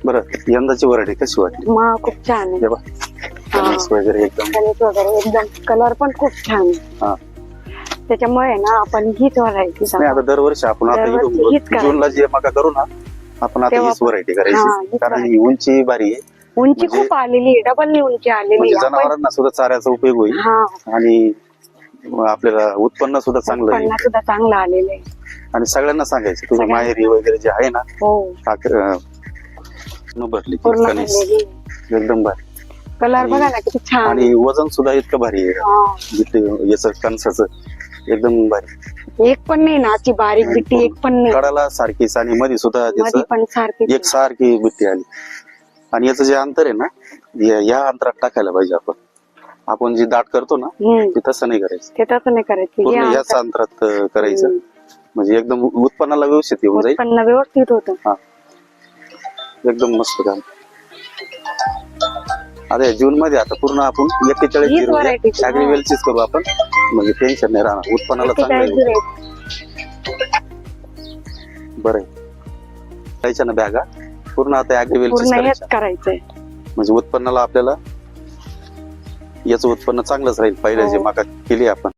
बरं यंदाची व्हरायटी कशी वाटली? मग खूप छान आहे. हे बघ, कणीस वगैरे एकदम कणीस वगैरे एकदम कलर पण खूप छान आहे. हा. त्याच्यामुळे ना आपण हीच व्हरायटी नाही आता दरवर्षी आपण आता दरवर्षी हीच करायची. जूनला जे मका करू ना आपण आता तेव्हा हीच व्हरायटी हा, करायची हीच कारण ही उंची भारी आहे. उंची म्हणजे- खूप आलेली आहे, डबल उंची आलेली म्हणजे आहे. आपण- जनावरांना सुद्धा चाऱ्याचा उपयोग होईल हा, आणि आपल्याला उत्पन्न सुद्धा चांगलं उत्पन्न येईल सुद्धा चांगलं आलेलं आहे. आणि सगळ्यांना सांगायचं तुझं सगळ्यांना. माहेरी वगैरे जे आहे ना हो, भरली ती पूर्ण कणीस भरलेली. एकदम भारी कलर बघा ना किती छान आणि आहे. वजन सुद्धा इतकं भारी आहे हा. याच कणसाचं एकदम भारी एक पण नाही ना अशी बारीक बिट्टी, एक पण नाही. कडाला सारखीच आणि मध्ये सुद्धा मध्ये त्याचं पण सारखी एक सारखी बिट्टी आली आणि याचं जे अंतर आहे ना या अंतरात टाकायला पाहिजे आपण जे दाट करतो ना ते तसं नाही करायचं, ते तसं नाही करायचं. पूर्ण हे याच अंतरात करायचं म्हणजे एकदम उत्पन्नाला व्यवस्थित येऊन जाईल. उत्पन्न व्यवस्थित होतं. हा एकदम मस्त काम. अरे जून मध्ये आता पूर्ण आपण 41 हीच variety ची, ऍग्रीवेलचीच करू आपण म्हणजे टेन्शन नाही राहणार, उत्पन्नाला चांगलं येईल. 41 बरं द्यायच्या ना बॅगा पूर्ण आता ऍग्रीवेलचीच पूर्ण हेच करायच्या करायचंय. म्हणजे उत्पन्नाला आपल्याला याचं उत्पन्न चांगलंच राहील. पहिल्या जे हो. मका केली आपण